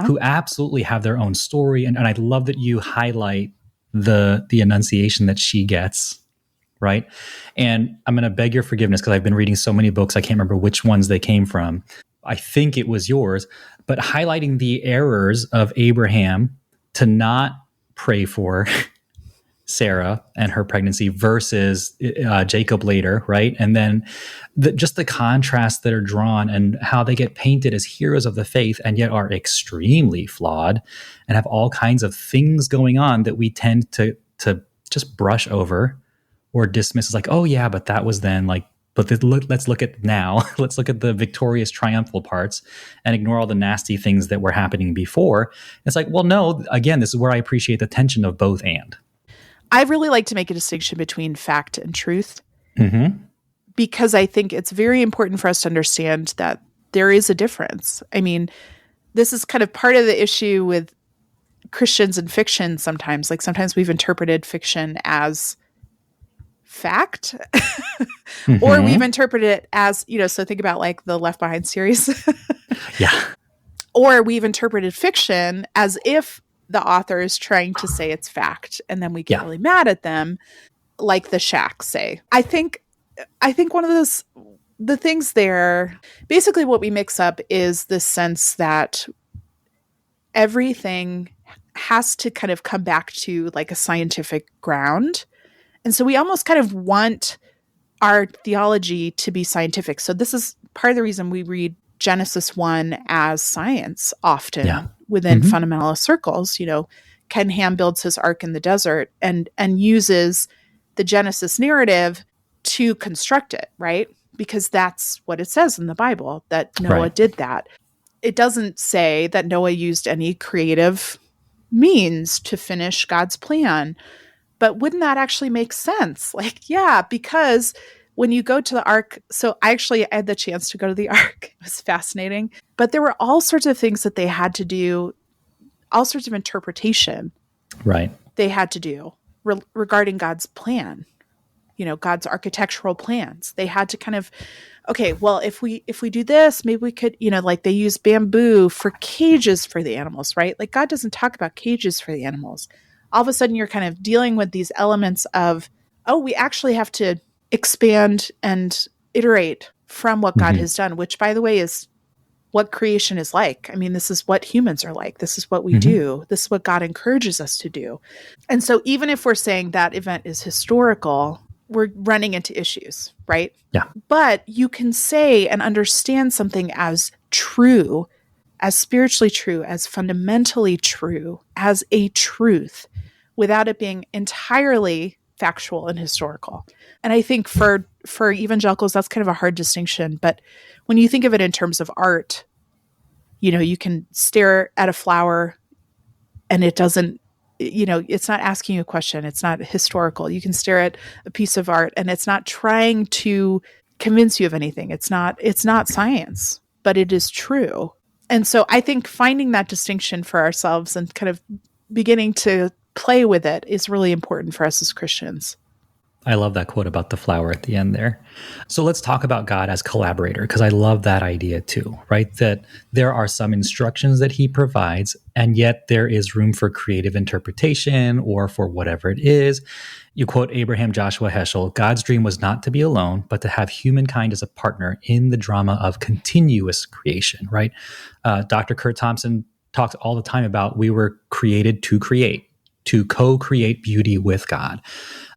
who absolutely have their own story. And I love that you highlight the enunciation that she gets, right? And I'm going to beg your forgiveness because I've been reading so many books, I can't remember which ones they came from. I think it was yours, but highlighting the errors of Abraham to not pray for Sarah and her pregnancy versus Jacob later, right? And then just the contrasts that are drawn and how they get painted as heroes of the faith and yet are extremely flawed and have all kinds of things going on that we tend to just brush over or dismiss as like, oh yeah, but that was then, like, but let's look at now. Let's look at the victorious, triumphal parts and ignore all the nasty things that were happening before. It's like, well, no, again, this is where I appreciate the tension of both and. I really like to make a distinction between fact and truth, because I think it's very important for us to understand that there is a difference. I mean, this is kind of part of the issue with Christians and fiction sometimes. Like sometimes we've interpreted fiction as fact or we've Mm-hmm. interpreted it as, so think about like the Left Behind series. Yeah. Or we've interpreted fiction as if the author is trying to say it's fact, and then we get Yeah. really mad at them, like the Shack say. I think one of the things there, basically what we mix up is this sense that everything has to kind of come back to like a scientific ground. And so we almost kind of want our theology to be scientific. So this is part of the reason we read Genesis 1 as science Yeah. often within Mm-hmm. fundamentalist circles. Ken Ham builds his ark in the desert and uses the Genesis narrative to construct it, right? Because that's what it says in the Bible, that Noah Right. did that. It doesn't say that Noah used any creative means to finish God's plan. But wouldn't that actually make sense? Like, yeah, because when you go to the ark, so I had the chance to go to the ark. It was fascinating. But there were all sorts of things that they had to do, all sorts of interpretation Right. they had to do regarding God's plan, God's architectural plans. They had to kind of, okay, well, if we do this, maybe we could, like they use bamboo for cages for the animals, right? Like God doesn't talk about cages for the animals. All of a sudden you're kind of dealing with these elements of, oh, we actually have to expand and iterate from what God Mm-hmm. has done, which by the way is what creation is like. I mean, this is what humans are like. This is what we Mm-hmm. do. This is what God encourages us to do. And so even if we're saying that event is historical, we're running into issues, right? Yeah. But you can say and understand something as true, as spiritually true, as fundamentally true, as a truth, without it being entirely factual and historical. And I think for evangelicals, that's kind of a hard distinction. But when you think of it in terms of art, you can stare at a flower and it doesn't, it's not asking you a question. It's not historical. You can stare at a piece of art and it's not trying to convince you of anything. It's not science, but it is true. And so I think finding that distinction for ourselves and kind of beginning to play with it is really important for us as Christians. I love that quote about the flower at the end there. So let's talk about God as collaborator, because I love that idea too, right? That there are some instructions that he provides, and yet there is room for creative interpretation or for whatever it is. You quote Abraham Joshua Heschel, God's dream was not to be alone, but to have humankind as a partner in the drama of continuous creation, right? Dr. Kurt Thompson talks all the time about we were created to create, to co-create beauty with God.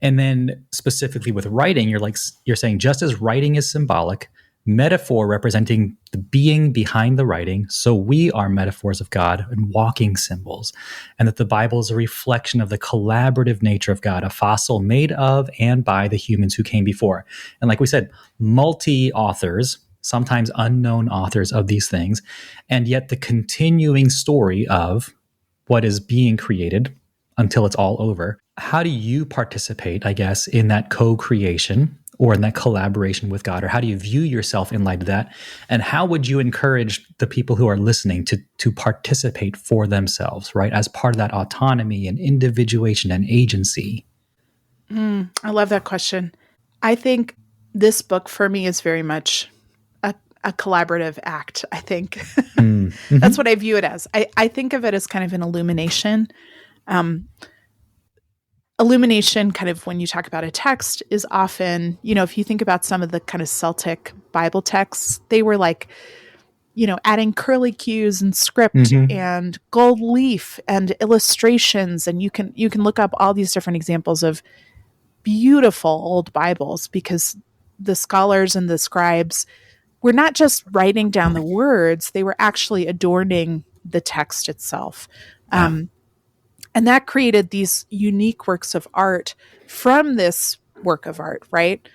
And then specifically with writing, you're saying just as writing is symbolic, metaphor representing the being behind the writing, so we are metaphors of God and walking symbols, and that the Bible is a reflection of the collaborative nature of God, a fossil made of and by the humans who came before. And like we said, multi-authors, sometimes unknown authors of these things, and yet the continuing story of what is being created until it's all over. How do you participate, I guess, in that co-creation or in that collaboration with God? Or how do you view yourself in light of that? And how would you encourage the people who are listening to participate for themselves, right? As part of that autonomy and individuation and agency? I love that question. I think this book for me is very much a collaborative act, I think. Mm-hmm. That's what I view it as. I think of it as kind of an illumination. Illumination, kind of when you talk about a text, is often, if you think about some of the kind of Celtic Bible texts, they were like, adding curly cues and script Mm-hmm. and gold leaf and illustrations. And you can look up all these different examples of beautiful old Bibles because the scholars and the scribes were not just writing down the words, they were actually adorning the text itself. Yeah. And that created these unique works of art from this work of art, right?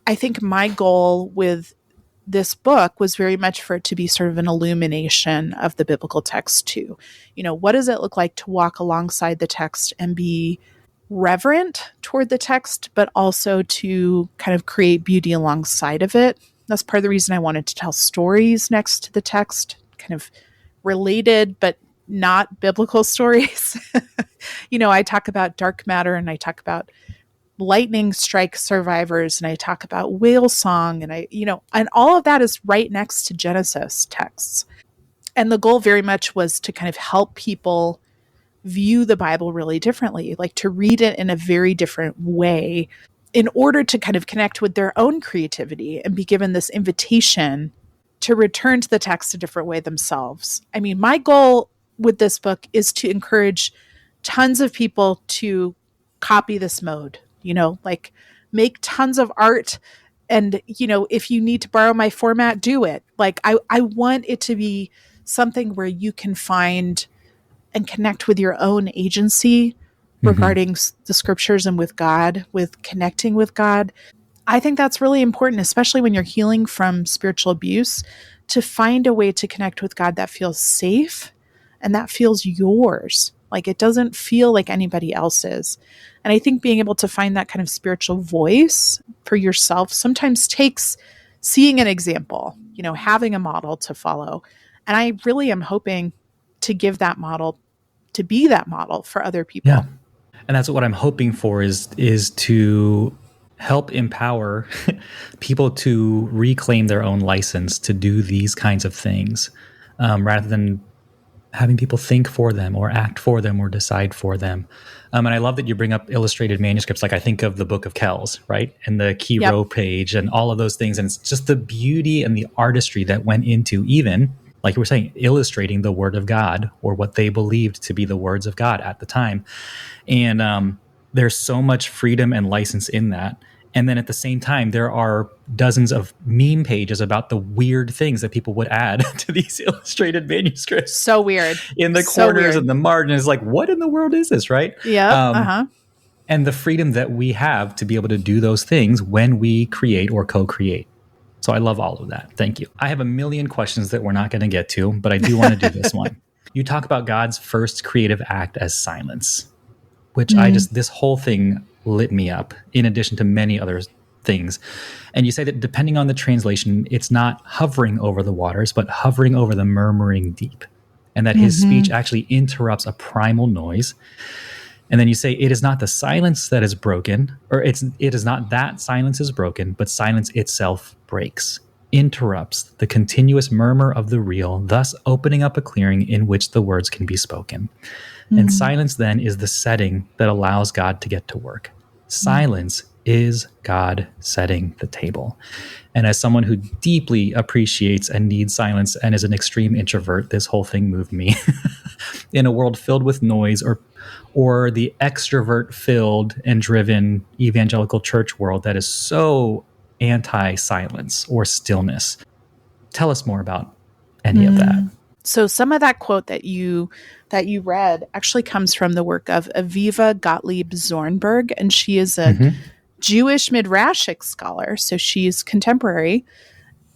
I think my goal with this book was very much for it to be sort of an illumination of the biblical text too. What does it look like to walk alongside the text and be reverent toward the text, but also to kind of create beauty alongside of it? That's part of the reason I wanted to tell stories next to the text, kind of related, but not biblical stories. I talk about dark matter and I talk about lightning strike survivors and I talk about whale song and all of that is right next to Genesis texts. And the goal very much was to kind of help people view the Bible really differently, like to read it in a very different way in order to kind of connect with their own creativity and be given this invitation to return to the text a different way themselves. I mean, my goal with this book is to encourage tons of people to copy this mode, like make tons of art. And, if you need to borrow my format, do it. Like, I want it to be something where you can find and connect with your own agency regarding the scriptures and with God, with connecting with God. I think that's really important, especially when you're healing from spiritual abuse, to find a way to connect with God that feels safe and that feels yours. Like it doesn't feel like anybody else's. And I think being able to find that kind of spiritual voice for yourself sometimes takes seeing an example, having a model to follow. And I really am hoping to give that model, to be that model for other Yeah. people. And that's what I'm hoping for is to help empower people to reclaim their own license to do these kinds of things, rather than having people think for them or act for them or decide for them. And I love that you bring up illustrated manuscripts. Like I think of the Book of Kells, right? And the key Yep. row page and all of those things. And it's just the beauty and the artistry that went into even, like you were saying, illustrating the word of God or what they believed to be the words of God at the time. And there's so much freedom and license in that. And then at the same time, there are dozens of meme pages about the weird things that people would add to these illustrated manuscripts. So weird. In the corners and the margins, like, what in the world is this, right? Yep. And the freedom that we have to be able to do those things when we create or co-create. So I love all of that. Thank you. I have a million questions that we're not going to get to, but I do want to do this one. You talk about God's first creative act as silence, which this whole thing lit me up in addition to many other things. And you say that depending on the translation, it's not hovering over the waters, but hovering over the murmuring deep. And that his speech actually interrupts a primal noise. And then you say it is not the silence that is broken, or it is not that silence is broken, but silence itself breaks, interrupts the continuous murmur of the real, thus opening up a clearing in which the words can be spoken. And silence then is the setting that allows God to get to work. Silence is God setting the table. And as someone who deeply appreciates and needs silence and is an extreme introvert, this whole thing moved me. In a world filled with noise or the extrovert filled and driven evangelical church world that is so anti-silence or stillness. Tell us more about any of that. So some of that quote that you read actually comes from the work of Aviva Gottlieb Zornberg, and she is a Jewish Midrashic scholar. So she's contemporary,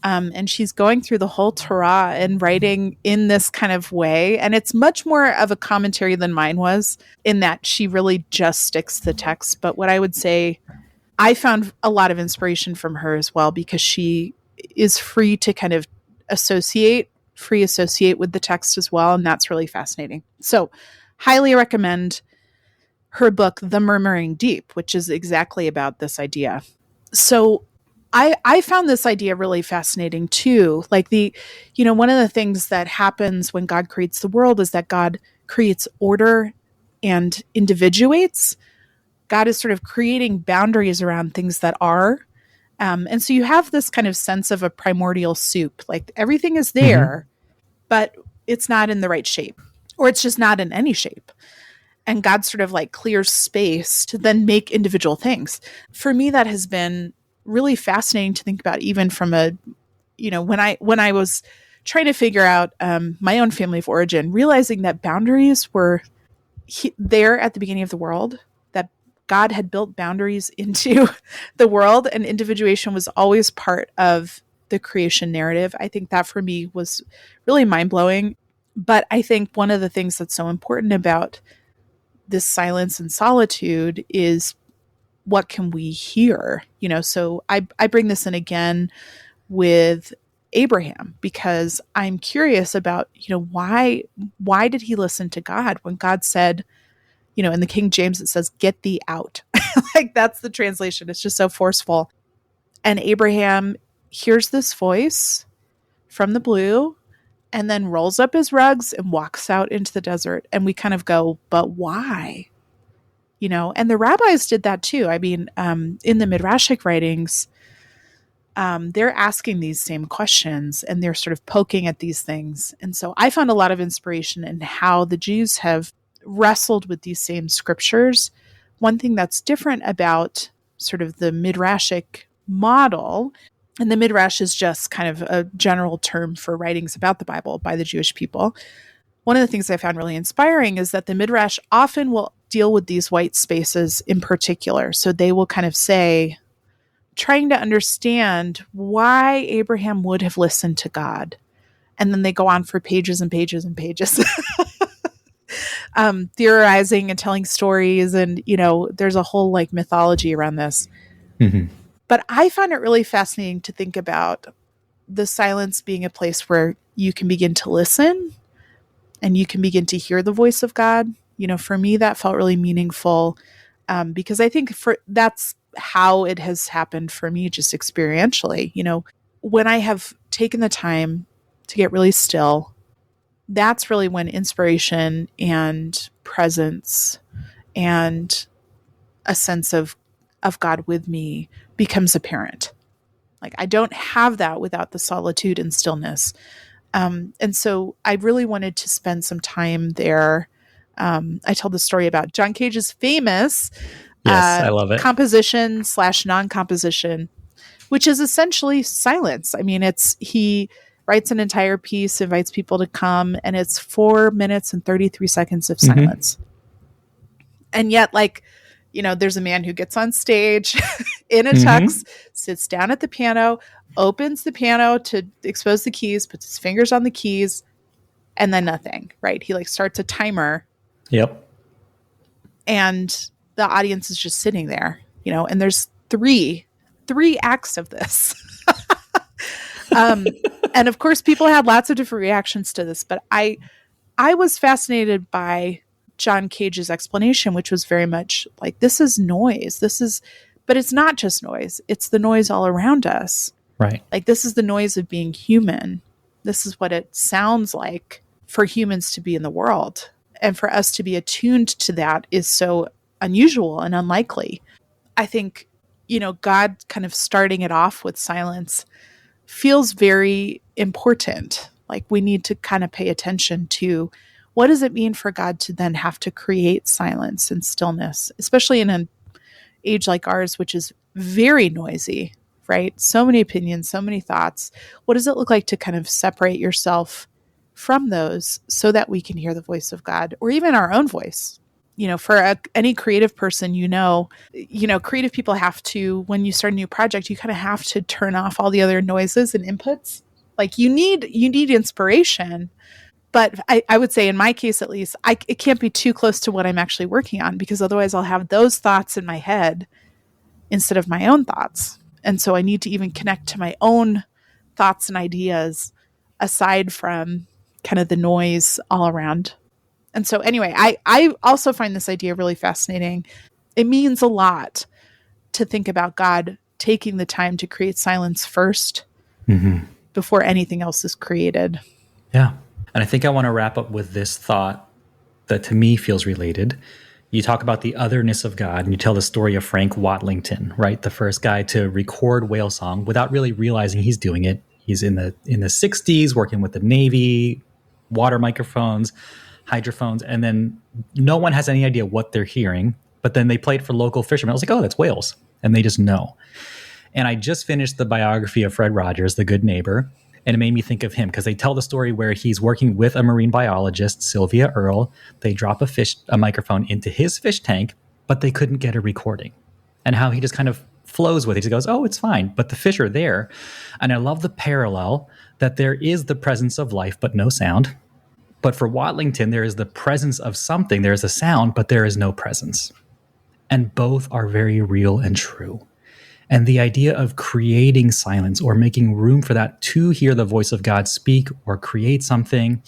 and she's going through the whole Torah and writing in this kind of way. And it's much more of a commentary than mine was, in that she really just sticks to the text. But what I would say, I found a lot of inspiration from her as well, because she is free to kind of associate with the text as well. And that's really fascinating. So highly recommend her book, The Murmuring Deep, which is exactly about this idea. So I found this idea really fascinating too. Like one of the things that happens when God creates the world is that God creates order and individuates. God is sort of creating boundaries around things that are. And so you have this kind of sense of a primordial soup, like everything is there, but it's not in the right shape, or it's just not in any shape. And God sort of like clears space to then make individual things. For me, that has been really fascinating to think about, even from when I was trying to figure out my own family of origin, realizing that boundaries were there at the beginning of the world, that God had built boundaries into the world, and individuation was always part of the creation narrative. I think that for me was really mind-blowing. But I think one of the things that's so important about this silence and solitude is, what can we hear? So I bring this in again with Abraham, because I'm curious about, why did he listen to God when God said, in the King James, it says, get thee out. Like, that's the translation. It's just so forceful. And Abraham hears this voice from the blue and then rolls up his rugs and walks out into the desert. And we kind of go, but why? And the rabbis did that too. I mean, in the Midrashic writings, they're asking these same questions and they're sort of poking at these things. And so I found a lot of inspiration in how the Jews have wrestled with these same scriptures. One thing that's different about sort of the Midrashic model, and the Midrash is just kind of a general term for writings about the Bible by the Jewish people. One of the things I found really inspiring is that the Midrash often will deal with these white spaces in particular. So they will kind of say, trying to understand why Abraham would have listened to God. And then they go on for pages and pages and pages, theorizing and telling stories. And, there's a whole like mythology around this. Mm-hmm. But I find it really fascinating to think about the silence being a place where you can begin to listen and you can begin to hear the voice of God. For me, that felt really meaningful, because I think that's how it has happened for me, just experientially. When I have taken the time to get really still, that's really when inspiration and presence and a sense of God with me becomes apparent. Like, I don't have that without the solitude and stillness. And so I really wanted to spend some time there. I told the story about John Cage's famous Yes, I love it. composition / non-composition, which is essentially silence. I mean, he writes an entire piece, invites people to come, and it's 4 minutes and 33 seconds of silence. And yet, there's a man who gets on stage in a tux, sits down at the piano, opens the piano to expose the keys, puts his fingers on the keys, and then nothing, right? He starts a timer. Yep. And the audience is just sitting there, and there's three acts of this. And of course, people had lots of different reactions to this, but I was fascinated by John Cage's explanation, which was very much like, this is noise. But it's not just noise. It's the noise all around us. Right. Like, this is the noise of being human. This is what it sounds like for humans to be in the world. And for us to be attuned to that is so unusual and unlikely. I think, God kind of starting it off with silence feels very important. Like, we need to kind of pay attention to, what does it mean for God to then have to create silence and stillness, especially in an age like ours, which is very noisy, right? So many opinions, so many thoughts. What does it look like to kind of separate yourself from those so that we can hear the voice of God, or even our own voice? For any creative person, creative people have to, when you start a new project, you kind of have to turn off all the other noises and inputs. Like, you need inspiration. But I would say, in my case, at least, it can't be too close to what I'm actually working on, because otherwise I'll have those thoughts in my head instead of my own thoughts. And so I need to even connect to my own thoughts and ideas aside from kind of the noise all around. And so anyway, I also find this idea really fascinating. It means a lot to think about God taking the time to create silence first before anything else is created. Yeah. And I think I want to wrap up with this thought that to me feels related. You talk about the otherness of God, and you tell the story of Frank Watlington, right? The first guy to record whale song without really realizing he's doing it. He's in the 60s working with the Navy, water microphones, hydrophones, and then no one has any idea what they're hearing, but then they play it for local fishermen. I was like, oh, that's whales. And they just know. And I just finished the biography of Fred Rogers, the good neighbor, and it made me think of him, because they tell the story where he's working with a marine biologist, Sylvia Earle. They drop a microphone into his fish tank, but they couldn't get a recording. And how he just kind of flows with it. He goes, oh, it's fine, but the fish are there. And I love the parallel that there is the presence of life, but no sound. But for Watlington, there is the presence of something. There is a sound, but there is no presence. And both are very real and true. And the idea of creating silence or making room for that to hear the voice of God speak or create something.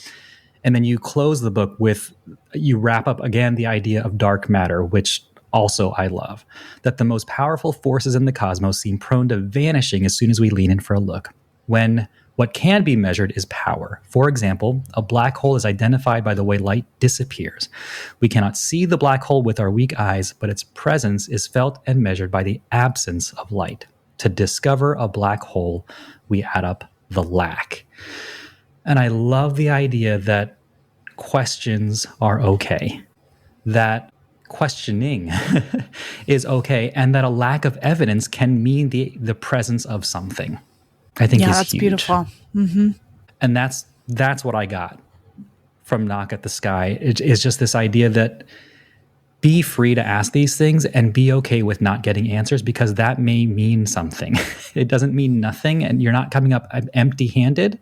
And then you close the book with, you wrap up again the idea of dark matter, which also I love, that the most powerful forces in the cosmos seem prone to vanishing as soon as we lean in for a look. When what can be measured is power. For example, a black hole is identified by the way light disappears. We cannot see the black hole with our weak eyes, but its presence is felt and measured by the absence of light. To discover a black hole, we add up the lack. And I love the idea that questions are okay, that questioning is okay, and that a lack of evidence can mean the presence of something. I think Yeah, is that's huge. beautiful. Mm-hmm. And that's what I got from Knock at the Sky. It is just this idea that be free to ask these things and be okay with not getting answers, because that may mean something. It doesn't mean nothing, and you're not coming up empty-handed.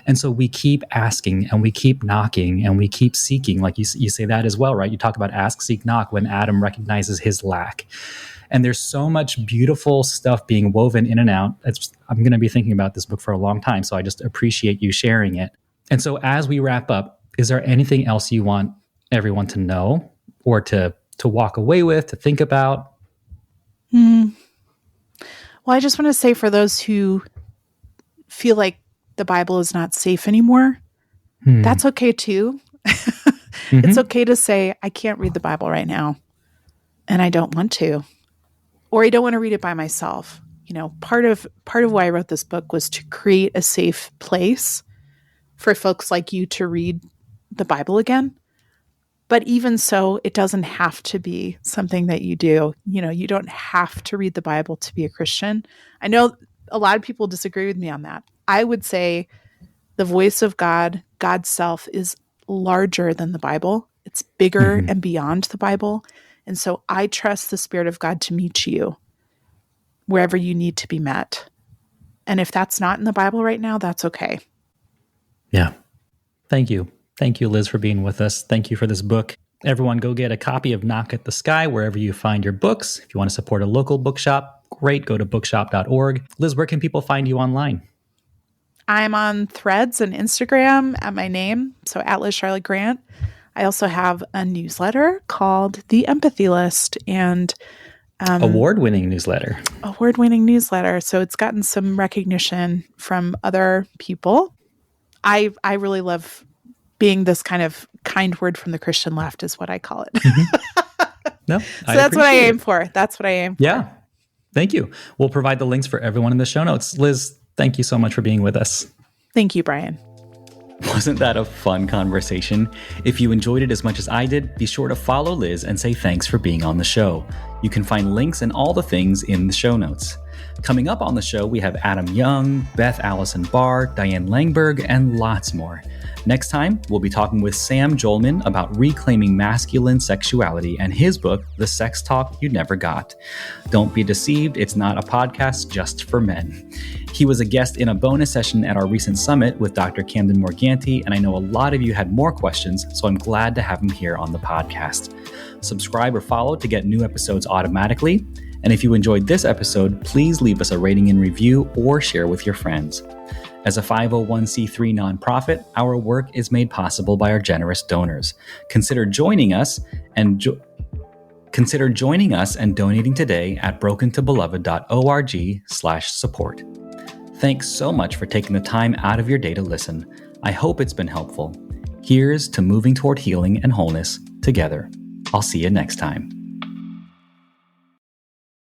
And so we keep asking and we keep knocking and we keep seeking. Like you say that as well, right? You talk about ask, seek, knock when Adam recognizes his lack. And there's so much beautiful stuff being woven in and out. I'm going to be thinking about this book for a long time, so I just appreciate you sharing it. And so as we wrap up, is there anything else you want everyone to know or to walk away with, to think about? Well, I just want to say, for those who feel like the Bible is not safe anymore, that's okay too. It's okay to say, I can't read the Bible right now, and I don't want to, or I don't want to read it by myself. You know, part of why I wrote this book was to create a safe place for folks like you to read the Bible again. But even so, it doesn't have to be something that you do. You know, you don't have to read the Bible to be a Christian. I know a lot of people disagree with me on that. I would say the voice of God, God's self, is larger than the Bible. It's bigger and beyond the Bible. And so I trust the Spirit of God to meet you wherever you need to be met. And if that's not in the Bible right now, that's okay. Yeah. Thank you. Thank you, Liz, for being with us. Thank you for this book. Everyone, go get a copy of Knock at the Sky wherever you find your books. If you want to support a local bookshop, great. Go to bookshop.org. Liz, where can people find you online? I'm on Threads and Instagram at my name, so at Liz Charlotte Grant. I also have a newsletter called The Empathy List, and award-winning newsletter. So it's gotten some recognition from other people. I really love being this kind of kind word from the Christian left, is what I call it. No, so that's what I aim for. That's what I aim for. Yeah. Thank you. We'll provide the links for everyone in the show notes. Liz, thank you so much for being with us. Thank you, Brian. Wasn't that a fun conversation? If you enjoyed it as much as I did, be sure to follow Liz and say thanks for being on the show. You can find links and all the things in the show notes. Coming up on the show, we have Adam Young, Beth Allison Barr, Diane Langberg, and lots more. Next time, we'll be talking with Sam Jolman about reclaiming masculine sexuality and his book, The Sex Talk You Never Got. Don't be deceived, it's not a podcast just for men. He was a guest in a bonus session at our recent summit with Dr. Camden Morganti, and I know a lot of you had more questions, so I'm glad to have him here on the podcast. Subscribe or follow to get new episodes automatically. And if you enjoyed this episode, please leave us a rating and review or share with your friends. As a 501c3 nonprofit, our work is made possible by our generous donors. Consider joining us and donating today at brokentobeloved.org/support. Thanks so much for taking the time out of your day to listen. I hope it's been helpful. Here's to moving toward healing and wholeness together. I'll see you next time.